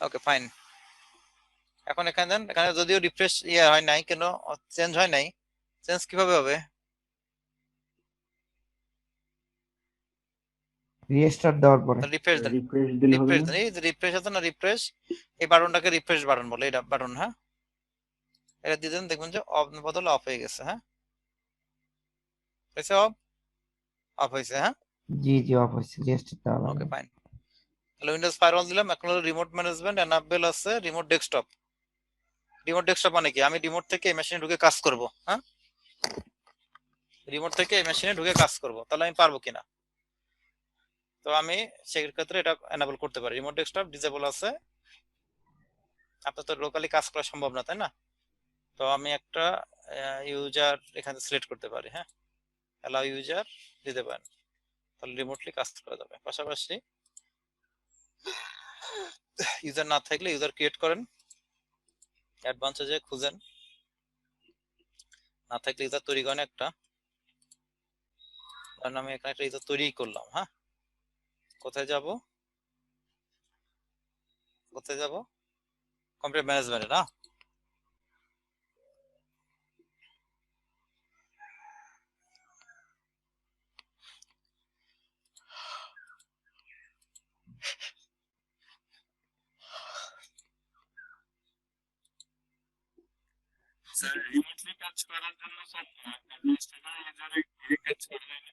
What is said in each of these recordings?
Okay fine. এখন এখানে দেন, এখানে যদিও রিফ্রেশ হয় নাই, কেন চেঞ্জ হয় নাই, চেঞ্জ কিভাবে হবে? রিস্টার্ট দেওয়ার পরে রিফ্রেশ দেন, রিফ্রেশ দিলে হবে রিফ্রেশ না? দেন, এই যে রিফ্রেশ আছে না, রিফ্রেশ, এই বাটনটাকে রিফ্রেশ বাটন বলে, এটা বাটন। হ্যাঁ, এটা দিয়ে দেন, দেখবেন যে অফ বদলে অফ হয়ে গেছে। হ্যাঁ, হয়েছে, অফ অফ হয়েছে। হ্যাঁ, জি জি অফ হয়েছে, রিস্টার্ট দেওয়া ওকে লাগবে। ফাইন। তাহলে উইন্ডোজ ফায়ারওয়াল দিলাম, এখন হলো রিমোট ম্যানেজমেন্ট এনাবেল আছে, রিমোট ডেস্কটপ। রিমোট ডেস্কটপ মানে কি? আমি রিমোট থেকে এই মেশিনে ঢুকে কাজ করব। হ্যাঁ, রিমোট থেকে এই মেশিনে ঢুকে কাজ করব, তাহলে আমি পারবো কিনা? তো আমি সেই ক্ষেত্রে এটা এনাবেল করতে পারি। রিমোট ডেস্কটপ ডিসেবল আছে, আপনার তো লোকালি কাজ করা সম্ভব না, তাই না? তো আমি একটা ইউজার এখানে সিলেক্ট করতে পারি। হ্যাঁ, অ্যালাউ ইউজার দিতে পারেন, তাহলে রিমোটলি কাজ করা যাবে। পাশাপাশি ইউজার না থাকলে ইউজার ক্রিয়েট করেন, অ্যাডভান্সে যে খুঁজেন, না থাকলে ইউজার তৈরি করেন একটা। কারণ আমি এখানে একটা ইউজার তৈরি করলাম। হ্যাঁ, কোথায় যাব, কোথায় যাব? কম্পিউটার ম্যানেজমেন্টে না? স্যার রিমোটলি কাজ করার জন্য স্যার অ্যাডমিনিস্ট্রেটর ইউজারে গিয়ে কাজ করবে না?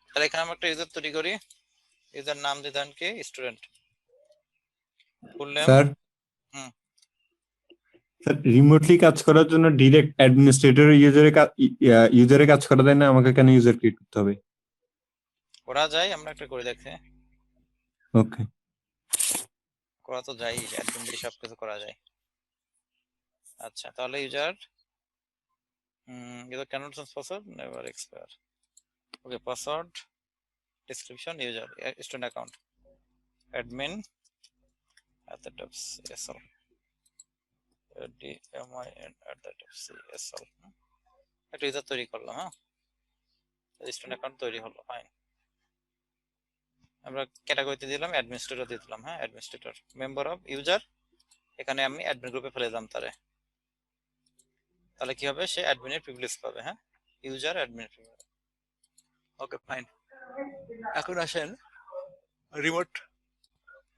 তাহলে এখানে আমি একটা ইউজার তৈরি করি, ইউজার নাম দিয়ে দেন কি স্টুডেন্ট, ফুল নেম। স্যার হুম, স্যার রিমোটলি কাজ করার জন্য ডিরেক্ট অ্যাডমিনিস্ট্রেটর ইউজারে কাজ করা দেয় না, আমাকে কেন ইউজার ক্রিয়েট করতে হবে? করা যায়, আমরা একটা করে দেখি। ওকে। করা তো যায়, অ্যাডমিন দিয়ে সবকিছু করা যায়। আচ্ছা, তাহলে user user cannot change password, never expire. Okay, password, description, user, student account, admin at the top CSL, DMIN at the top CSL। একটা ইউজার তৈরি করলাম। হ্যাঁ, স্টুডেন্ট অ্যাকাউন্ট তৈরি হলো, ফাইন। আমরা ক্যাটাগরিতে দিলাম অ্যাডমিনিস্ট্রেটর দিয়ে দিলাম। হ্যাঁ, অ্যাডমিনিস্ট্রেটর, মেম্বার অফ ইউজার, এখানে আমি অ্যাডমিন গ্রুপে ফেলে দিলাম তারে, তাহলে কি হবে? সে অ্যাডমিনের প্রিভিলেজ পাবে। হ্যাঁ, user admin privilege. Okay fine. এখন আসেন রিমোট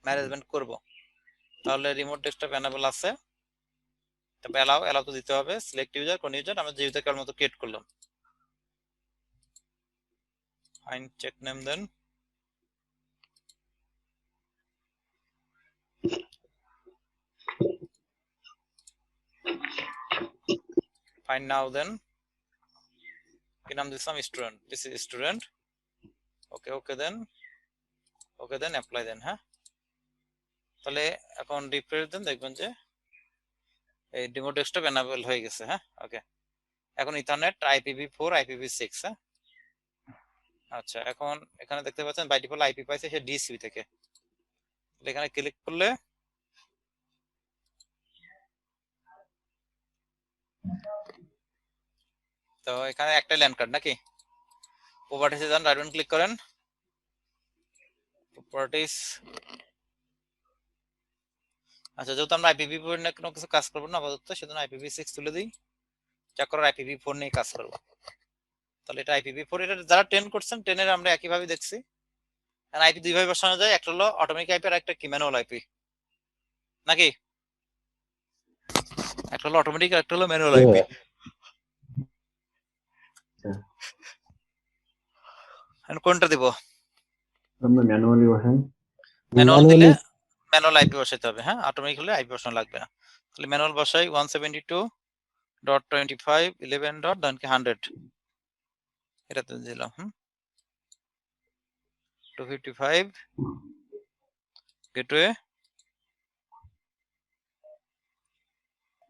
ম্যানেজমেন্ট করব, তাহলে রিমোট ডেস্কটপ এনাবেল আছে, তবে অ্যালাউ অ্যালাউ তো দিতে হবে। সিলেক্ট ইউজার, কোন ইউজার? আমরা যে ইউজারকে মতো ক্রিয়েট করলাম। ফাইন, চেক নেম দেন, ফাইন নাও দেন, কি নাম দিলাম? Student, this is student. Okay, okay দেন, ওকে দেন, অ্যাপ্লাই দেন। হ্যাঁ, তাহলে এখন রিফ্রেশ দেন, দেখবেন যে এই ডেমো ডেস্কটপ এনাবেল হয়ে গেছে। হ্যাঁ, ওকে। এখন ইথারনেট IPv4 IPv6। হ্যাঁ, আচ্ছা, এখন এখানে দেখতে পাচ্ছেন বাই ডিফল্ট আইপি পাইছে সে ডিসিবি থেকে। এখানে ক্লিক করলে তো এখানে একটা ল্যান্ড কার্ড নাকি? প্রপার্টিসে যান, রাইট বাটন ক্লিক করেন, প্রপার্টিস। আচ্ছা, যেহেতু আমরা IPv4 নিয়ে কোনো কিছু কাজ করবো না আপাতত, সেজন্য IPv6 তুলে দিই, যা করার IPv4 নিয়ে কাজ করবো। তাহলে এটা IPv4, এটা যারা 10 করছেন 10 এর আমরা একইভাবে দেখছি। আর আইপি দুইভাবে বসানো যায়, একটা হলো অটোমেটিক আইপি আর একটা কি ম্যানুয়াল আইপি নাকি? একটা হলো অটোমেটিক আর একটা হলো ম্যানুয়াল আইপি। কোনটা দিব? আমরা ম্যানুয়ালি বসাই। ম্যানুয়াল দিলে ম্যানুয়াল আইপি বসাতে হবে। হ্যাঁ, অটোমেটিক হলে আইপি বসানো লাগবে না। তাহলে ম্যানুয়াল বসাই 172.25.11. 100 এটাতে দিলাম। 255 গেটওয়ে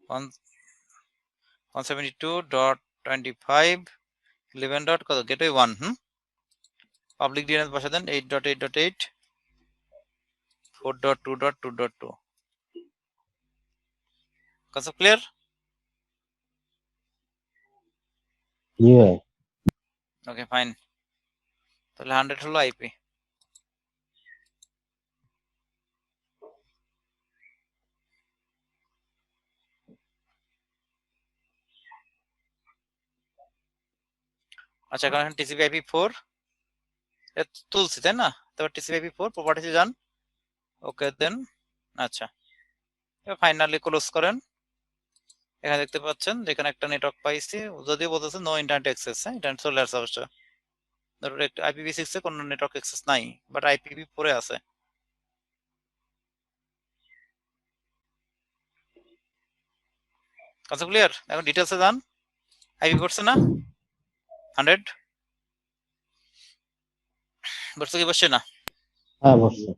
172.25.11. কত? গেটওয়ে 1। পাবলিক ডিএনএস বসা দেন 8.8.8 4.2.2.2। কত ক্লিয়ার? ওকে ফাইন, তাহলে 100 হলো আইপি। আচ্ছা এখন TCP IP4 তুলছি তাই না, তারপর TCP IP4 প্রপার্টিতে যান, ওকে দেন। আচ্ছা ফাইনালি ক্লোজ করেন। এখানে দেখতে পাচ্ছেন যেখানে একটা নেটওয়ার্ক পাইছি, যদিও বলতেছে নো ইন্টারনেট অ্যাক্সেস, হ্যাঁ ইন্টারনেট চলে আসছে অবশ্য। ধরো একটা IPv6 এ কোনো নেটওয়ার্ক অ্যাক্সেস নাই, বাট IPv4 এ আছে। কথা ক্লিয়ার? এখন ডিটেলসে যান। আইপি পড়ছে না 100 বলছে কি বসছে না? হ্যাঁ বসছে।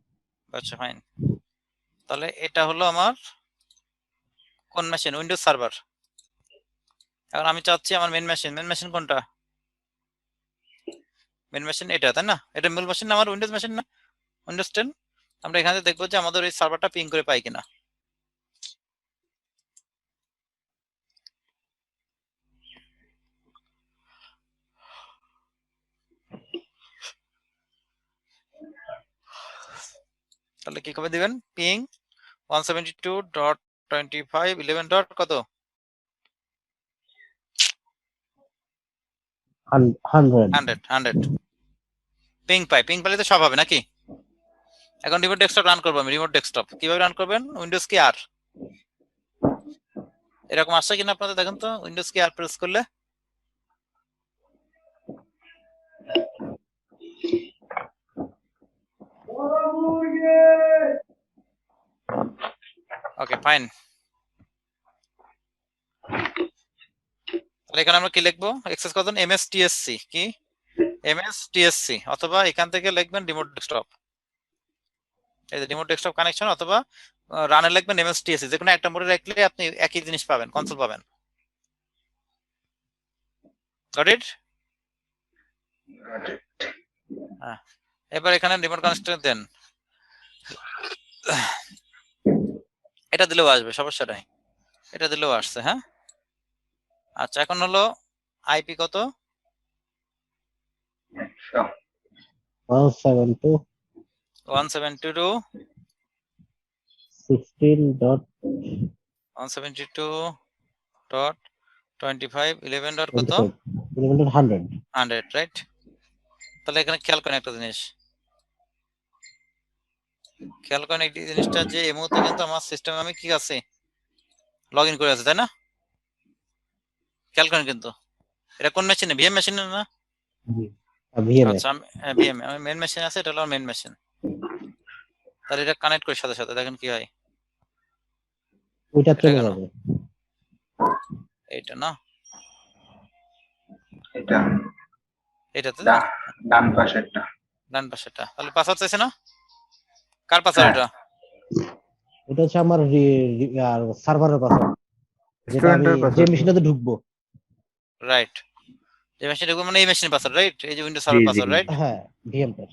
আচ্ছা ফাইন। তাহলে এটা হলো আমার কোন মেশিন? Windows server. এখন আমি চাচ্ছি আমার মেন মেশিন কোনটা? মেন মেশিন এটা তাই না? এটা মূল মেশিন না আমার উইন্ডোজ মেশিন না? উইন্ডোজ 10। আমরা এখানে দেখবো যে আমাদের এই সার্ভারটা পিং করে পাই কিনা। তাহলে কি করে দিবেন? পিং 172.25.11. কত? 100 পিং পাইলে তো সব হবে নাকি? এখন রিমোট ডেস্কটপ রান করবো আমি। রিমোট ডেস্কটপ কিভাবে রান করবেন? উইন্ডোজ কি আর এরকম আসছে কিনা আপনাদের দেখেন তো। উইন্ডোজ কি আর প্রেস করলে ওকে ফাইন। তাহলে এখানে আমরা কি লিখবো? এক্সেস করবেন MSTSC কি MSTSC, অথবা এখান থেকে লিখবেন রিমোট ডেস্কটপ। এই যে রিমোট ডেস্কটপ কানেকশন, অথবা রানে লিখবেন MSTSC। যে কোনো একটা মোডে রাখলে আপনি একই জিনিস পাবেন, কনসোল পাবেন। Got it? হ্যাঁ, এবার এখানে রিমোট কানেকশন দেন। এটা দিলেও আসবে, সমস্যা নাই, এটা দিলেও আসছে। হ্যাঁ আচ্ছা, এখন হলো আইপি কত? 172.172.25.11. কত? 100, রাইট? তাহলে এখানে খেয়াল করেন একটা জিনিস, খেয়াল করেন এই জিনিসটা যে এই মুহূর্তে কিন্তু আমার সিস্টেমে আমি কি আছে লগ ইন করে আছে তাই না? খেয়াল করেন কিন্তু এটা কোন মেশিনে? ভিএম মেশিনে না? আচ্ছা ভিএম আমি মেন মেশিন আছে, এটা হলো মেন মেশিন। তাহলে এটা কানেক্ট করে সাথে সাথে দেখেন কি হয়। ওইটা চলে যাবে। এইটা না, এটাতে ডান পাশেরটা। ডান পাশেরটা। তাহলে পাসওয়ার্ড চাইছে না? কার পাসওয়ার্ড এটা? এটা হচ্ছে আমার সার্ভারের পাসওয়ার্ড, যেটা আমি যে মেশিনটাতে ঢুকবো। রাইট, যে মেশিনে ঢুকবো মানে এই মেশিনের পাসওয়ার্ড, রাইট? এই যে উইন্ডোজ সার্ভার পাসওয়ার্ড, রাইট? হ্যাঁ ভিএম টার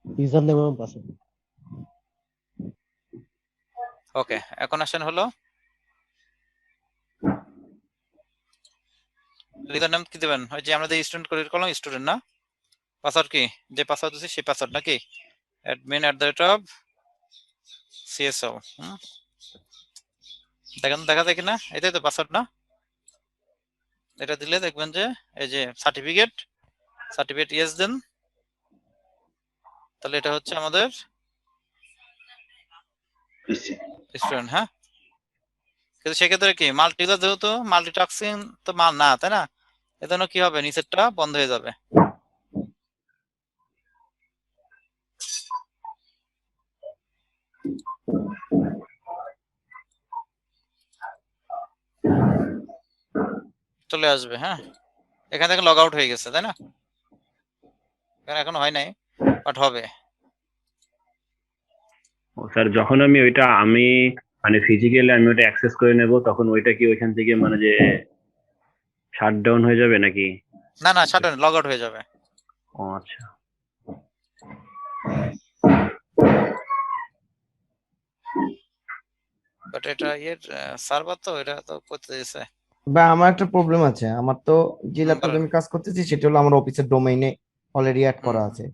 ইউজার নেম এবং পাসওয়ার্ড। ওকে, এখন আসেন হলো লিডার নাম কি দিবেন? ওই যে আমরা যে স্টুডেন্ট করে করলাম, স্টুডেন্ট না? পাসওয়ার্ড কি যে পাসওয়ার্ড দিছি সেই পাসওয়ার্ড নাকি? admin@CSO। দেখেন দেখা যায় কিনা? এটাই তো পাসওয়ার্ড না? এটা দিলে দেখবেন যে এই যে সার্টিফিকেট ইয়েস দেন, তাহলে এটা হচ্ছে আমাদের স্টুডেন্ট। হ্যাঁ, কিন্তু সেক্ষেত্রে কি মাল্টি ইউজার, যেহেতু মাল্টিটাস্কিং তো মাল না তাই না, এজন্য কি হবে নিচেরটা বন্ধ হয়ে যাবে। চলে আসবে। হ্যাঁ, এখান থেকে লগ আউট হয়ে গেছে তাই না? এখন হয় নাই, বাট হবে। স্যার যখন আমি মানে ফিজিক্যালি আমি ওটা অ্যাক্সেস করে নেব, তখন ওইটা কি ওইখান থেকে মানে যে শাটডাউন হয়ে যাবে নাকি? না শাটডাউন, লগ আউট হয়ে যাবে। ও আচ্ছা। বাট এটা সার্ভার তো এটা তো করতে দিয়েছে। বা আমার একটা প্রবলেম আছে, আমার তো যে ল্যাপটপে আমি কাজ করতেছি সেটা হলো আমার অফিসের ডোমেইনে অলরেডি অ্যাড করা আছে।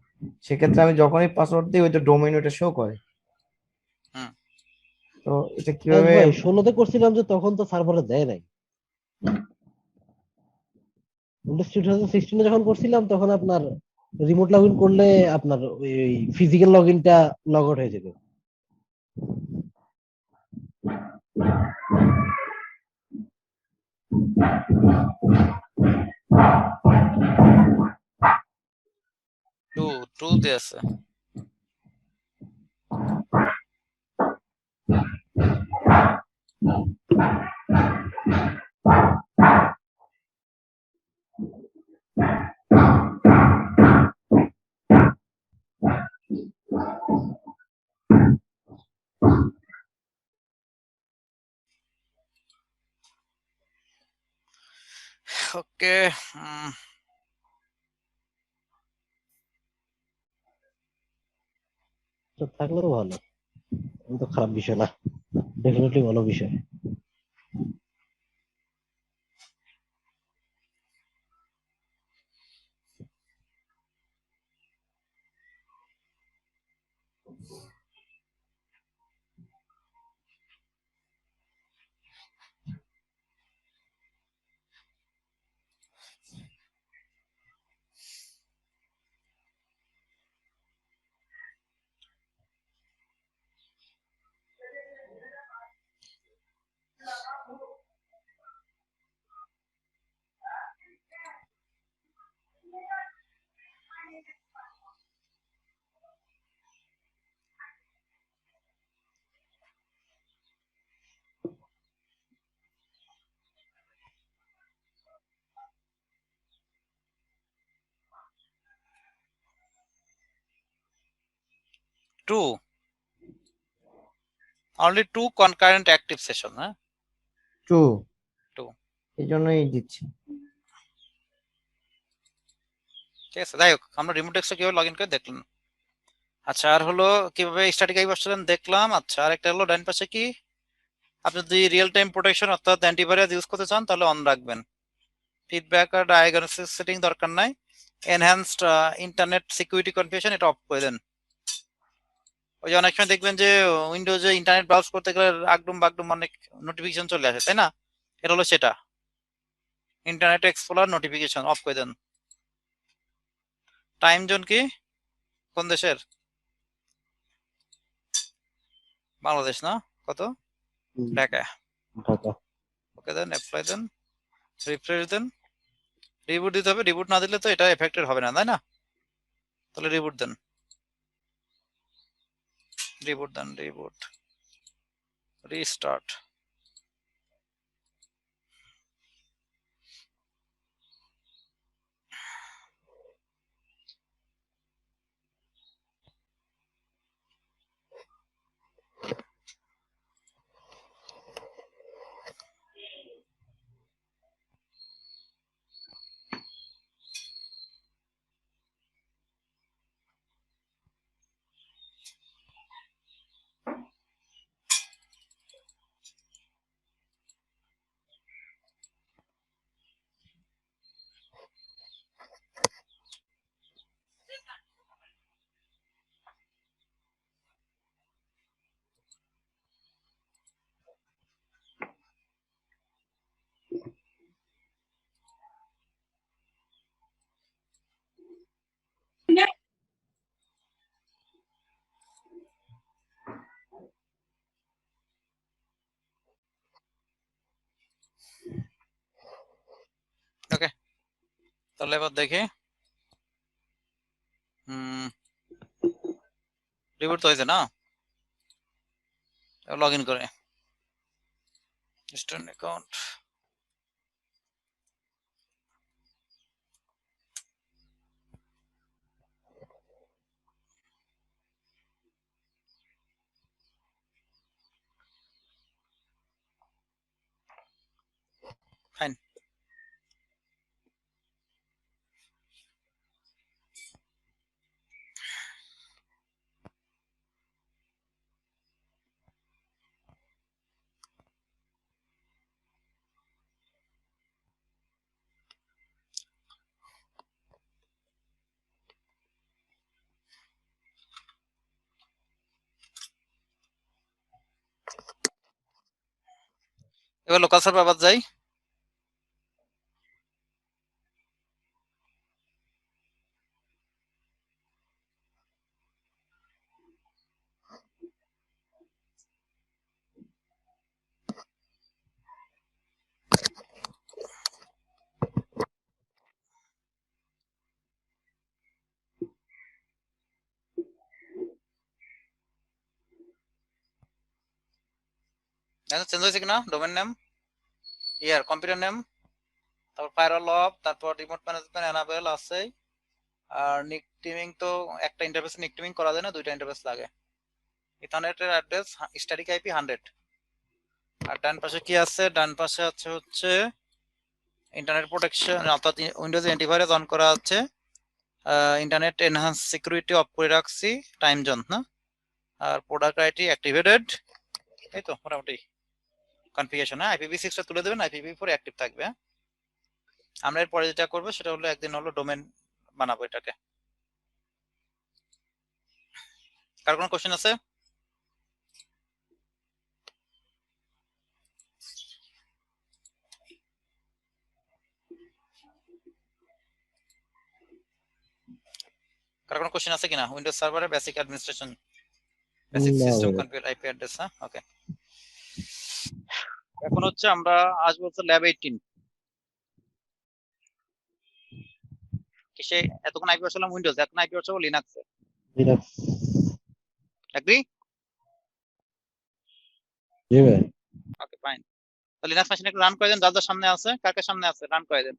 সেক্ষেত্রে আমি যখনই পাসওয়ার্ড দিই ওই তো ডোমেইন ওটা শো করে। তো এটা কিভাবে? 16তে করছিলাম যে তখন তো সার্ভারে দেয় নাই। উইন্ডোজ 2016 যখন করছিলাম তখন আপনার রিমোট লগ ইন করলে আপনার ওই ফিজিক্যাল লগ ইনটা লগ আউট হয়ে যেত। 2 দিয়ে আছে। ওকে, তো থাকলে তো ভালো, তো খারাপ বিষয় না, ডেফিনেটলি ভালো বিষয়। 2 only 2 concurrent active session, হ্যাঁ 2 2। এই জন্যই দিচ্ছি। ঠিক আছে, যাই হোক আমরা রিমোট ডেস্কটপ কিভাবে লগ ইন করে দেখলাম। আচ্ছা, আর হলো কিভাবে স্ট্যাটিক আই বসালেন দেখলাম। আচ্ছা, আর একটা হলো ডান পাশে কি, আপনি যদি রিয়েল টাইম প্রোটেকশন অর্থাৎ অ্যান্টিভাইরাস ইউজ করতে চান তাহলে অন রাখবেন। ফিডব্যাক আর ডায়াগনোসিস সেটিং দরকার নাই। এনহ্যান্সড ইন্টারনেট সিকিউরিটি কনফিগারেশন এটা অফ করে দেন। ওই যে অনেক সময় দেখবেন যে উইন্ডোজে ইন্টারনেট ব্রাউজ করতে গেলে আগডুম বাগডুম অনেক নোটিফিকেশন চলে আসে, তাই না? এটা হলো সেটা, ইন্টারনেট এক্সপ্লোরার নোটিফিকেশন অফ করে দেন। টাইম জোন কি, কোন দেশের? বাংলাদেশ না? কত? ঢাকা। ঢাকা। ওকে দেন, অ্যাপ্লাই দেন, রিফ্রেশ দেন, রিবুট দিতে হবে। রিবুট না দিলে তো এটা এফেক্টেড হবে না, তাই না? তাহলে রিবুট দেন, রিবুট দেন, রিবুট, রিস্টার্ট। ওকে, তাহলে এবার দেখি। রিবুট তো হয়েছে না? লগ ইন করে স্টুডেন্ট অ্যাকাউন্ট। ফাইন। এবার লোকাল সার্ভার আবার যাই। দেখো চেঞ্জ হয়েছে কিনা, ডোমেন নেম, ইয়ার কম্পিউটার নেম, তারপর ফায়ারওয়াল অফ, তারপর রিমোট ম্যানেজমেন্ট এনাবেল আছে। আর নিক টিমিং তো একটা ইন্টারফেস নিক টিমিং করা যায় না, দুইটা ইন্টারফেস লাগে। ইথারনেটের অ্যাড্রেস স্ট্যাটিক আইপি 100। আর ডান পাশে কি আছে, ডান পাশে আছে হচ্ছে ইন্টারনেট প্রোটেকশন, অর্থাৎ উইন্ডোজ অ্যান্টিভাইরাস অন করা আছে, ইন্টারনেট এনহান্স সিকিউরিটি অফ করে রাখছি, টাইম জোন না, আর প্রোডাক্ট আইটি অ্যাক্টিভেটেড। এই তো মোটামুটি কনফিগারেশন। হ্যাঁ, IPv6 টা তুলে দেবেন, IPv4 অ্যাক্টিভ থাকবে। আমরা এরপরে যেটা করবো সেটা হলো একদিন হলো ডোমেন বানাবো এটাকে। কার কোনো কোশ্চেন আছে? কার কোনো কোশ্চেন আছে কিনা? উইন্ডোজ সার্ভারের বেসিক অ্যাডমিনিস্ট্রেশন, বেসিক না সিস্টেম ভাইয়া। Configure IP address. হ্যাঁ, ওকে। এখন হচ্ছে আমরা আসবো হচ্ছে ল্যাব 18। কিসে এতক্ষণ আইপি বসালাম উইন্ডোজ, এখন আইপি বসাবো লিনাক্সে। লিনাক্স। এগ্রি? জি ভাই। Okay fine. তো লিনাক্স মেশিন একটু রান করে দেন, যার যার সামনে আছে, কার কার সামনে আছে রান করে দেন।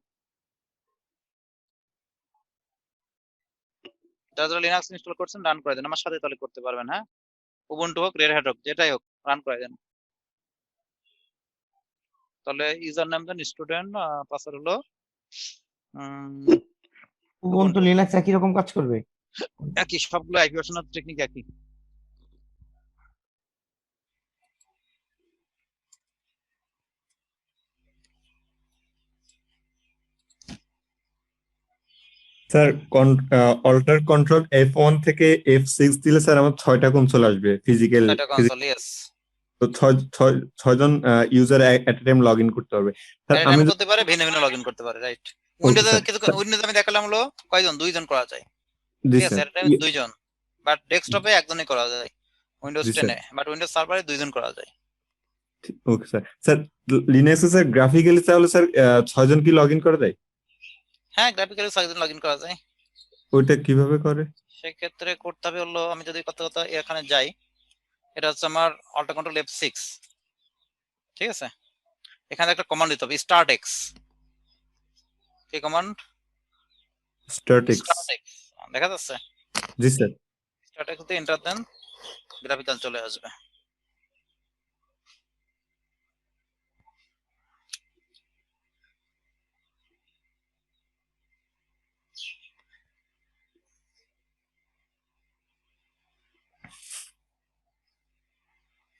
যারা যারা লিনাক্স ইনস্টল করছেন রান করে দেন, আমার সাথে তাহলে করতে পারবেন। হ্যাঁ, উবুন্টু হোক রেড হ্যাট হোক যেটাই হোক রান করে দেন। তাহলে ইউজার নাম দেন স্টুডেন্ট, পাসওয়ার্ড হলো উবুন্টু লিনাক্স একই রকম কাজ করবে? একই, সবগুলো আইপি বসানোর টেকনিক একই। স্যার অল্টার কন্ট্রোল F1 থেকে F6 দিলে স্যার আমার 6টা কনসোল আসবে ফিজিক্যাল। ছয়টা কনসোল, ইয়েস। তো ছয়জন user at A time log in করতে পারবে। স্যার এর আমি টাইম করতে পারে, ভিন্ন ভিন্ন লগইন করতে পারে, রাইট। উইন্ডোজে স্যার কিছু, উইন্ডোজে আমি দেখালাম হলো কয়জন, দুইজন করা যায়, জি ঠিক আছে, স্যার এর টাইম দুইজন। বাট ডেস্কটপে একজনই করা যায় Windows G 10 sir A, but Windows সার্ভারে দুইজন করা যায়। Okay sir. স্যার লিনাক্সে স্যার গ্রাফিক্যালি তাহলে স্যার 6জন কি লগ ইন করা যায়? হ্যাঁ, গ্রাফিক্যালি ছয়জন লগইন করা যায়। ওইটা কিভাবে করে? সেক্ষেত্রে করতে হবে হলো, আমি যদি কথা কথা এখানে যাই, এটা হচ্ছে আমার অল্টার কন্ট্রোল F6, ঠিক আছে। এখানে একটা কমান্ড দিতে হবে, স্টার্ট এক্স। কি কমান্ড? স্ট্যাটিক্স। স্টার্ট এক্স, দেখা যাচ্ছে? জি স্যার। স্টার্ট এক্স দিয়ে এন্টার দেন, গ্রাফিক্যাল চলে আসবে।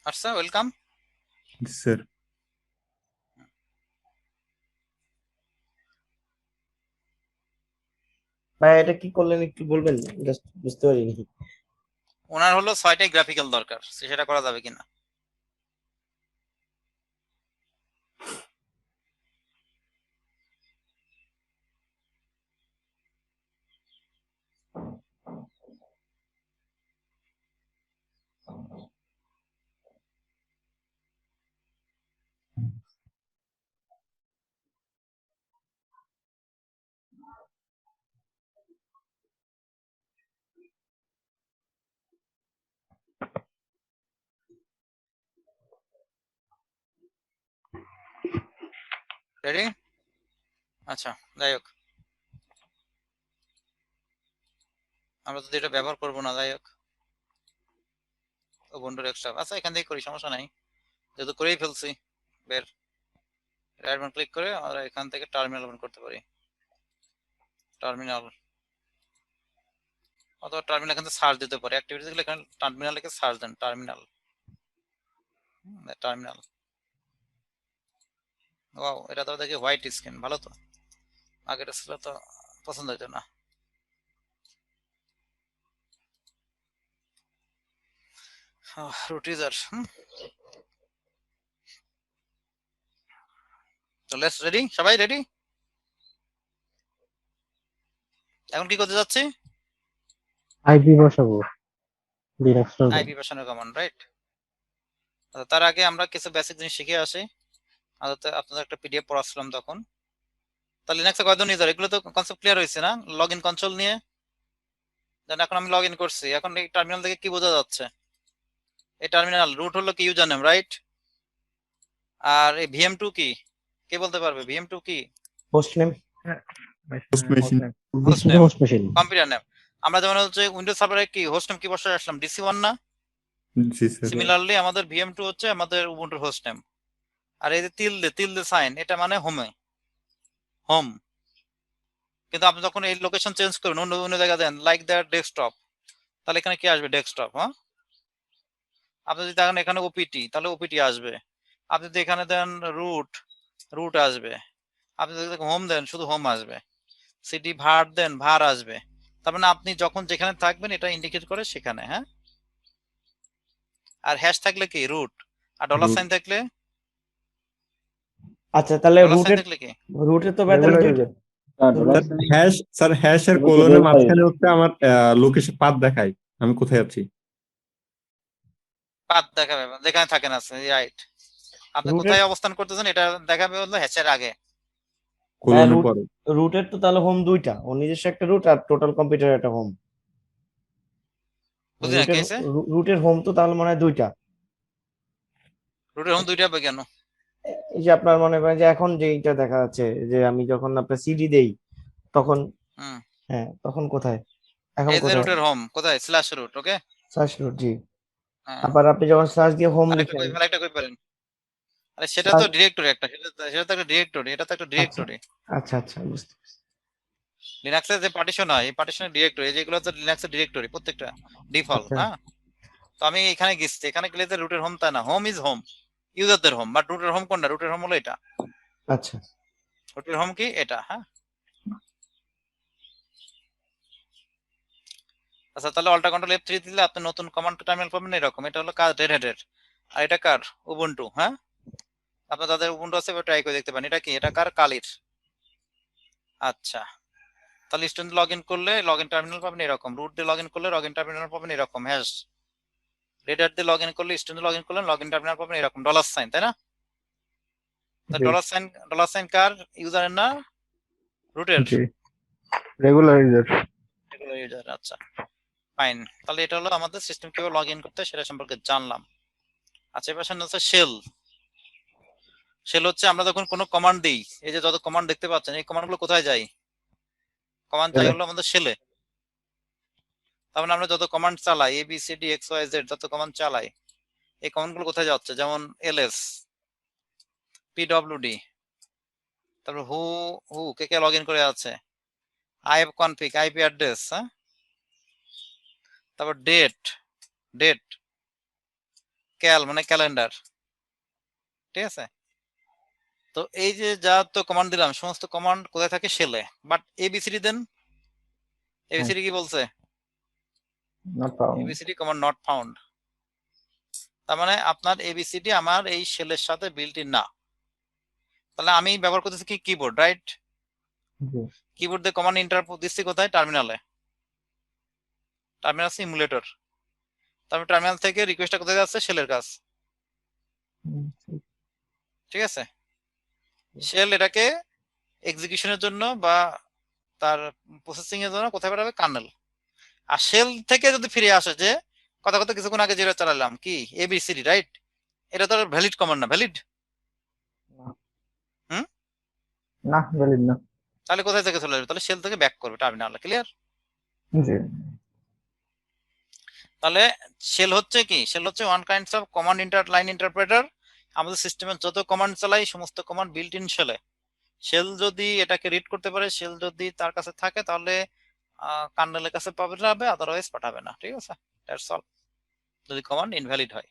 আচ্ছা, ওয়েলকাম। জি স্যার। ভাই এটা কি করলেন একটু বলবেন? জাস্ট বুঝতে পারিনি। ওনার হলো 6টাই গ্রাফিক্যাল দরকার, সেটা করা যাবে কিনা। রেডি? আচ্ছা, যাই হোক, আমরা যদি এটা ব্যবহার করবো না, যাই হোক, উবুন্টু ডেস্কটপ, আচ্ছা এখান থেকে করি, সমস্যা নাই, যেহেতু করেই ফেলছি। বের রাইট বাটন ক্লিক করে আমরা এখান থেকে টার্মিনাল ওপেন করতে পারি। টার্মিনাল, অথবা টার্মিনাল এখান থেকে সার্চ দিতে পারি, অ্যাক্টিভিটিস গুলো এখানে টার্মিনাল লিখে সার্চ দেন, টার্মিনাল। টার্মিনাল, ওয়াও, এটা তো দেখি হোয়াইট স্ক্রিন, ভালো তো। আগেটা ছিল তো পছন্দ হইতো না। রুট ইউজার, তো লেটস রেডি, সবাই রেডি? এখন কি করতে যাচ্ছি? আইপি বসাবো লিনাক্স। আইপি বসানোর কমান্ড, রাইট। তার আগে আমরা কিছু বেসিক জিনিস শিখে আসি। আপনাদের একটা পিডিএফ পড়াচ্ছিলাম তখন। তা লিনাক্সে কয়জন ইউজার, এগুলো তো কনসেপ্ট ক্লিয়ার হয়েছে না, লগ ইন কনসোল নিয়ে। দেন এখন আমি লগ ইন করছি, এখন এই টার্মিনাল থেকে কি বোঝা যাচ্ছে? এই টার্মিনাল রুট হলো কি ইউজার নেম, রাইট? আর এই VM2 কি, কে বলতে পারবে VM2 কি? Host name. Host machine. Host name, host machine. Computer name. আমরা যেমন হচ্ছে উইন্ডোজ সার্ভারে কি হোস্ট নেম কি বসে আসলাম, DC1 না? জি স্যার। সিমিলারলি আমাদের VM2 হচ্ছে আমাদের উবুন্টুর হোস্ট নেম। আর এই যে তিলদে সাইন, এটা মানে হোম। কিন্তু আপনি যখন এই লোকেশন চেঞ্জ করবেন, অন্য অন্য জায়গা দেন লাইক দ্যাট ডেস্কটপ, তাহলে এখানে কি আসবে? ডেস্কটপ। হ্যাঁ, আপনি যদি দেখেন এখানে ওপিটি, তাহলে ওপিটি আসবে। আপনি যদি এখানে দেন রুট আসবে। আপনি যদি হোম দেন, শুধু হোম আসবে। সিডি ভার দেন, ভার আসবে। তার মানে আপনি যখন যেখানে থাকবেন এটা ইন্ডিকেট করে সেখানে। হ্যাঁ, আর হ্যাশ থাকলে কি রুট, আর ডলার Root. সাইন থাকলে, আচ্ছা তাহলে ডলার সাইন রুটের থাকলে কি? তো ভাই তাহলে দুইটা। স্যার হ্যাশ এর কোলনের মাঝখানে হচ্ছে আমার লোকেশন পাথ দেখায় আমি কোথায় আছি। পাত দেখাবে যেখানে থাকেন আছে, রাইট। আপনি রুটের কোথায় অবস্থান করতেছেন এটা দেখাবে হলো হ্যাশের আগে। কোলনের পরে। রুটের তো তাহলে হোম দুইটা, ওর নিজস্ব একটা রুট আর টোটাল কম্পিউটার একটা হোম। বুঝলি না কি হয়েছে? রুটের হোম তো তাহলে মনে হয় দুইটা। রুটের হোম দুইটা হবে কেন? এই যে আপনার মনে করেন যে এখন যেইটা দেখা যাচ্ছে যে আমি যখন আপনার সিডি দেই তখন, হুম, হ্যাঁ তখন কোথায়, এখন এই যে কোথায়? রুটের হোম কোথায়, স্ল্যাশ রুট। ওকে, সার্চ রুট, জি। হ্যাঁ। আবার আপনি যখন সার্চ দিয়ে হোম আরেকটা লিখেন, আরেকটা কই পারেন? আরে সেটা তো সার্চ, ডিরেক্টরি একটা, সেটা তো একটা ডিরেক্টরি, এটা তো একটা আচ্ছা ডিরেক্টরি। আচ্ছা আচ্ছা বুঝতে পারছি। লিনাক্সের যে পার্টিশন হয়, এই পার্টিশনের ডিরেক্টরি, যেগুলো তো লিনাক্সের ডিরেক্টরি প্রত্যেকটা ডিফল্ট। আচ্ছা হ্যাঁ, তো আমি এখানে গেছি, এখানে গেলে যে রুটের হোম তা না, হোম ইজ হোম, ইউজারদের হোম। বাট রুটের হোম কোনটা? রুটের হোম হলো এটা। আচ্ছা রুটের হোম কি এটা? হ্যাঁ, আচ্ছা তাহলে অল্টা কন্ট্রোল F3 দিলে আপনি নতুন কমান্ড টার্মিনাল পাবেন এরকম। এটা হলো কার? রেড হ্যাটের। আর এটা কার? উবুন্টু। হ্যাঁ, আপনার তাদের উবুন্টু আছে, ট্রাই করে দেখতে পারেন। এটা কি? এটা কার? কালির। আচ্ছা, তাহলে স্টুডেন্ট লগ ইন করলে লগ ইন টার্মিনাল পাবেন এরকম, রুট দিয়ে লগ ইন করলে লগ ইন টার্মিনাল পাবেন এরকম, হ্যাশ। রেড হ্যাট দিয়ে লগ ইন করলে, স্টুডেন্ট লগ ইন করলে লগ ইন টার্মিনাল পাবেন এরকম, ডলার সাইন, তাই না? জি ডলার সাইন কার? ইউজারের না রুটের? জি রেগুলার ইউজার। ইউজার। আচ্ছা ফাইন, তাহলে এটা হলো আমাদের সিস্টেম কিভাবে লগ ইন করতে হয় সেটা সম্পর্কে জানলাম। আচ্ছা এবার হচ্ছে শেল। শেল হচ্ছে আমরা যখন কোনো কমান্ড দিই, এই যে যত কমান্ড দেখতে পাচ্ছেন, এই কমান্ড গুলো কোথায় যায়? কমান্ড যায় হলো আমাদের শেলে। তার মানে আমরা যত কমান্ড চালাই, ABCD XYZ যত কমান্ড চালাই, এই কমান্ড গুলো কোথায় যাচ্ছে? যেমন ls, pwd, তারপর হু কে কে লগ ইন করে আছে, ifconfig IP অ্যাড্রেস, হ্যাঁ, তারপর ডেট ক্যাল মানে ক্যালেন্ডার। ঠিক আছে, তো এই যে যা তো কমান্ড দিলাম, সমস্ত কমান্ড কোথায় থাকে? শেলে। বাট ABCD দেন, ABCD কি বলছে? ABCD command not found. তার মানে আপনার ABCD আমার এই শেলের সাথে বিল্ট ইন না। তাহলে আমি ব্যবহার করতেছি কি? Keyboard, right? কিবোর্ড দিয়ে কমান্ড ইন্টার দিচ্ছি কোথায়? টার্মিনালে। Terminal simulator. তারপর টার্মিনাল থেকে রিকোয়েস্টটা কোথায় যাচ্ছে? শেলের কাছ। ঠিক আছে, শেল এটাকে এক্সিকিউশনের জন্য বা তার প্রসেসিং এর জন্য কোথায় পাঠাবে? কার্নেল। আর শেল থেকে যদি ফিরে আসে যে কথা কথা কিছুক্ষণ আগে যেটা চালালাম কি ABCD, রাইট? এটা তো ভ্যালিড কমান্ড না, ভ্যালিড? হুম, না ভ্যালিড না। তাহলে কোথায় থেকে চলে আসবে? তাহলে শেল থেকে ব্যাক করবে টার্মিনালে। ক্লিয়ার? জি তাহলে শেল হচ্ছে কি? শেল হচ্ছে one kinds of command line interpreter. আমাদের সিস্টেমে যত কমান্ড চালাই সমস্ত কমান্ড বিল্ট ইন শেলে। শেল যদি এটাকে রিড করতে পারে, শেল যদি তার কাছে থাকে, তাহলে কার্নেলের কাছে পাঠাবে, আদারওয়াইজ পাঠাবে না। ঠিক আছে, দ্যাটস অল। যদি কমান্ড ইনভ্যালিড হয়।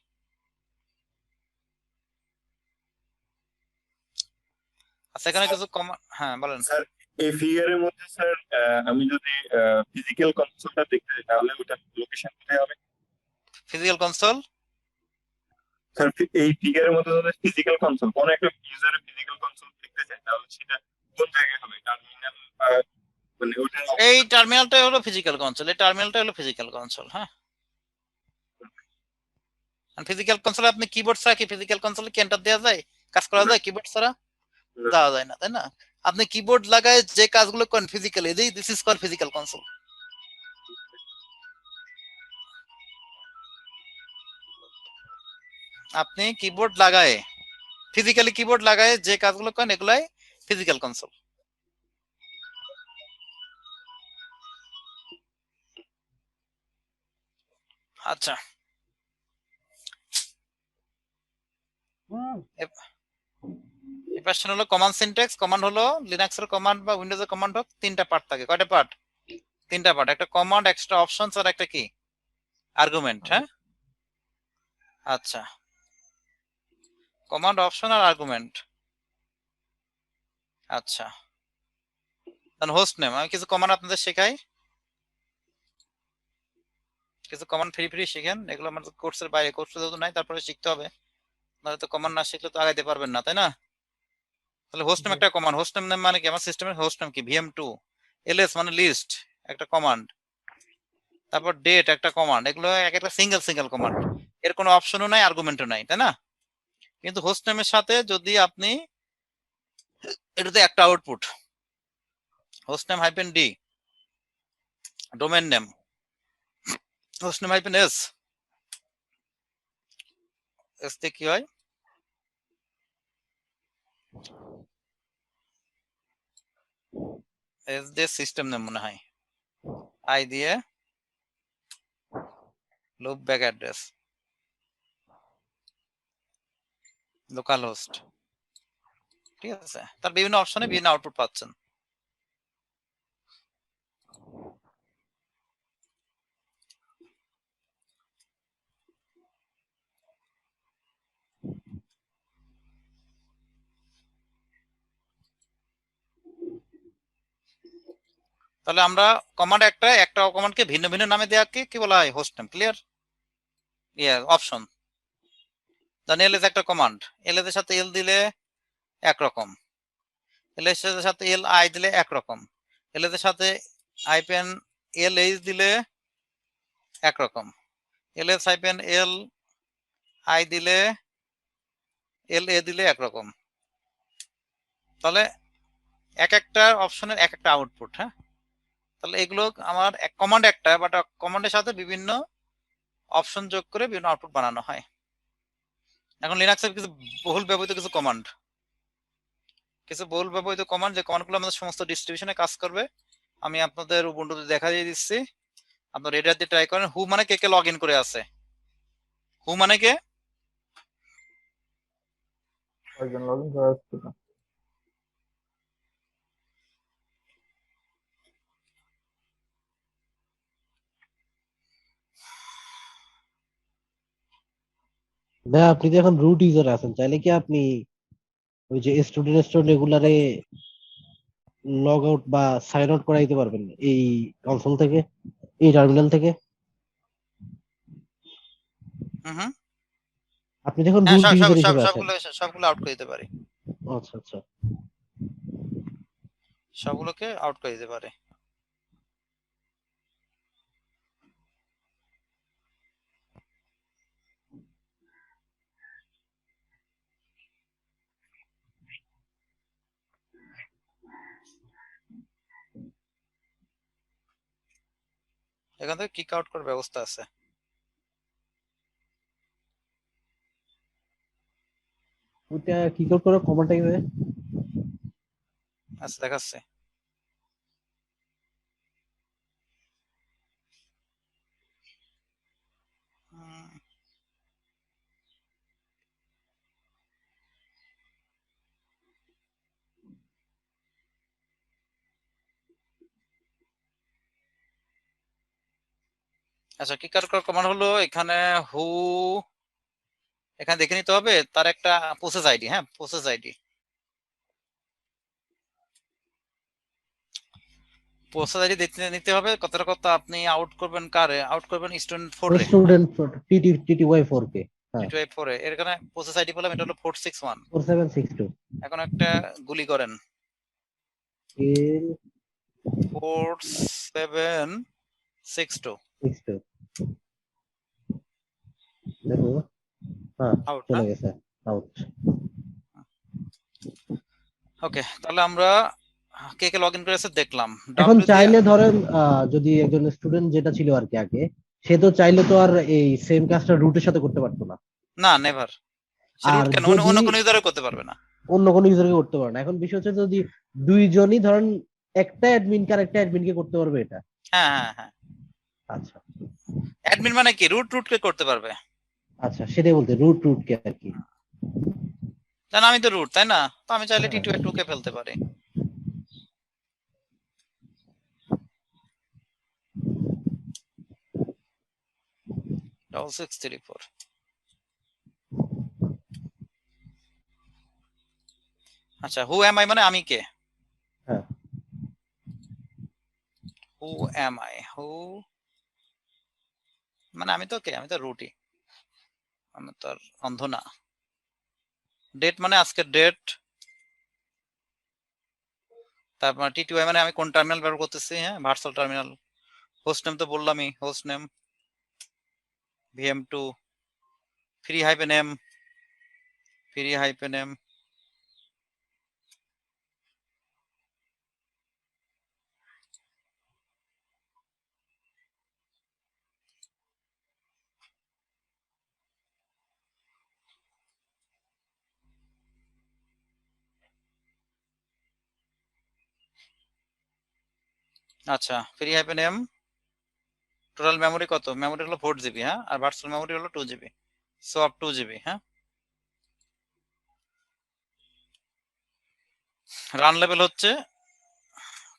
আচ্ছা এখানে কিছু কমান্ড, হ্যাঁ বলেন। স্যার এই ফিগারের মধ্যে স্যার আমি যদি ফিজিক্যাল কনসোলটা দেখতে চাই তাহলে ওটা লোকেশন কোথায় হবে? Physical console? স্যার এই ফিগারের মধ্যে যদি ফিজিক্যাল কনসোল কোন একটা ইউজারের ফিজিক্যাল কনসোল দেখতে চাই তাহলে সেটা কোন জায়গায় হবে? টার্মিনাল মানে ওটা এই টার্মিনালটাই হলো ফিজিক্যাল কনসোল, এই টার্মিনালটাই হলো ফিজিক্যাল কনসোল। হ্যাঁ, ফিজিক্যাল কনসোলে আপনি কিবোর্ড ছাড়া কি ফিজিক্যাল কনসোলে কি এন্টার দেওয়া যায়? কাজ করা যায় কিবোর্ড ছাড়া? দেওয়া যায় না, তাই না? আপনি কিবোর্ড লাগায় যে কাজগুলো করেন physically, this is called physical console. আপনি কিবোর্ড লাগায় ফিজিক্যালি কিবোর্ড লাগায় যে কাজগুলো করেন এগুলাই ফিজিক্যাল কনসোল। আচ্ছা, এই পাশে হলো কমান্ড সিনট্যাক্স। কমান্ড হলো লিনাক্সের কমান্ড বা উইন্ডোজের কমান্ড হোক, 3টা পার্ট থাকে। কয়টা পার্ট? 3টা পার্ট। একটা কমান্ড, এক্সট্রা অপশনস, আর একটা কি আর্গুমেন্ট। হ্যাঁ, আচ্ছা, কমান্ড, অপশন আর আর্গুমেন্ট। আচ্ছা, তাহলে হোস্ট নেম। আমি কিছু কমান্ড আপনাদের শেখাই, কিছু কমান্ড ফ্রি ফ্রি শিখেন। এগুলো আমাদের কোর্সের বাইরে, কোর্সে যেহেতু নাই তারপরে শিখতে হবে, নাহলে তো কমান্ড না শিখলে তো আগাইতে পারবেন না, তাই না? তাহলে হোস্ট নেম একটা কমান্ড। হোস্ট নেম মানে কি? আমার সিস্টেমের হোস্ট নেম কি? VM2। ls মানে লিস্ট, একটা কমান্ড। তারপর ডেট একটা কমান্ড। এগুলো এক একটা সিঙ্গেল সিঙ্গেল কমান্ড, এর কোনো অপশনও নাই, আর্গুমেন্টও নাই, তাই না? কিন্তু হোস্ট নেমের সাথে যদি আপনি এটাতে একটা output, host name -d, domain name host name -s, S দিয়ে কি হয়? এস দিয়ে সিস্টেম নেম মনে হয়, আই দিয়ে loop back address, local host. ঠিক আছে, তার বিভিন্ন অপশনে বিভিন্ন আউটপুট পাচ্ছেন। তাহলে আমরা কমান্ড একটা কমান্ডকে ভিন্ন ভিন্ন নামে দেওয়াকে কি বলা হয়? Host name. ক্লিয়ার? অপশন। দেন এলএস একটা কমান্ড, এলএস এর সাথে এল দিলে একরকম, এলএস এর সাথে এল আই দিলে একরকম, এলএস এর সাথে আইপেন এল এইচ দিলে একরকম, এলএস আইপেন এল আই দিলে এল এ দিলে একরকম। তাহলে এক একটা অপশনের এক একটা আউটপুট। হ্যাঁ, তাহলে এগুলো আমার এক কমান্ড একটা, বাট কমান্ডের সাথে বিভিন্ন অপশন যোগ করে বিভিন্ন আউটপুট বানানো হয়। এখন লিনাক্সের কিছু বহুল ব্যবহৃত কিছু কমান্ড, যে কমান্ডগুলো আমাদের সমস্ত ডিস্ট্রিবিউশনে কাজ করবে। আমি আপনাদের উবুন্টুতে দেখা দিয়ে দিচ্ছি, আপনার রেড দিয়ে ট্রাই করেন। হু মানে কে কে লগ ইন করে আছে? হু মানে কে? একজন লগ ইন করা আসছে না। ভাই আপনি তো এখন রুট ইউজার আছেন, চাইলে কি আপনি ওই যে স্টুডেন্ট রেগুলারে লগ আউট বা সাইন আউট করাইতে পারবেন এই কনসোল থেকে, এই টার্মিনাল থেকে? হুম, আপনি যখন হ্যাঁ, রুট ইউজার হিসেবে আছেন। সবগুলো আউট করে দিতে পারি, আচ্ছা আচ্ছা। সবগুলোকে আউট করে দিতে পারে। এখান থেকে কিক আউট করার ব্যবস্থা আছে। ওইটা কি করে কমান্ড টাইপে? আচ্ছা, দেখাচ্ছে। আচ্ছা, কিক আউট করার কমান্ড হলো এখানে হু, এখানে দেখে নিতে হবে তার একটা প্রসেস আইডি। হ্যাঁ, প্রসেস আইডি, প্রসেস আইডি নিতে হবে। কতটা কত আপনি আউট করবেন কারে? আউট করবেন স্টুডেন্ট 4 রে, স্টুডেন্ট টিটিওয়াই 4 কে। হ্যাঁ, টিটিআই 4 এ। এর এখানে প্রসেস আইডি বললাম, এটা হলো 461। 4762 এখন একটা গুলি করেন, এর 4762 দেখো। হ্যাঁ, আউট। চলে গেছে আউট। ওকে, তাহলে আমরা কে কে লগ ইন করেছে দেখলাম। এখন W দিয়ে- চাইলে ধরেন যদি একজন স্টুডেন্ট যেটা ছিল আর কি আগে, সে তো চাইলে তো আর এই সেম কাজটা রুটের সাথে করতে পারতো না। না, নেভার। সে আর রুট কেন যদি অন্য কোনো ইউজারও করতে পারবে না। অন্য কোনো ইউজারকে করতে পারে না। এখন বিষয় হচ্ছে যদি দুইজনই ধরেন একটা অ্যাডমিনকে আর একটা অ্যাডমিনকে করতে পারবে এটা। হ্যাঁ হ্যাঁ হ্যাঁ, আচ্ছা অ্যাডমিন মানে কি, রুটকে করতে পারবে। আচ্ছা, সেটাই বলতে রুটকে আর কি। জান আমি তো রুট, তাই না? তো আমি চাইলে হ্যাঁ। T2 কে ফেলতে পারি। Double 634। আচ্ছা, হু এম আই মানে আমি কে? হ্যাঁ। হু এম আই, হু মানে আমি তো কে, আমি তো রুটই, আমি তো আর অন্ধ না। ডেট মানে আজকের ডেট, তারপর T2 মানে আমি কোন টার্মিনাল ব্যবহার করতেছি, হ্যাঁ ভার্চুয়াল টার্মিনাল। হোস্ট নেম তো বললামই, host name VM2 free hyphen M, free hyphen M. আচ্ছা, free hyphen M, total memory কত? মেমোরি হলো 4 GB, হ্যাঁ, আর ভার্চুয়াল মেমোরি হলো 2 GB, সব 2 GB, হ্যাঁ। রান লেভেল হচ্ছে,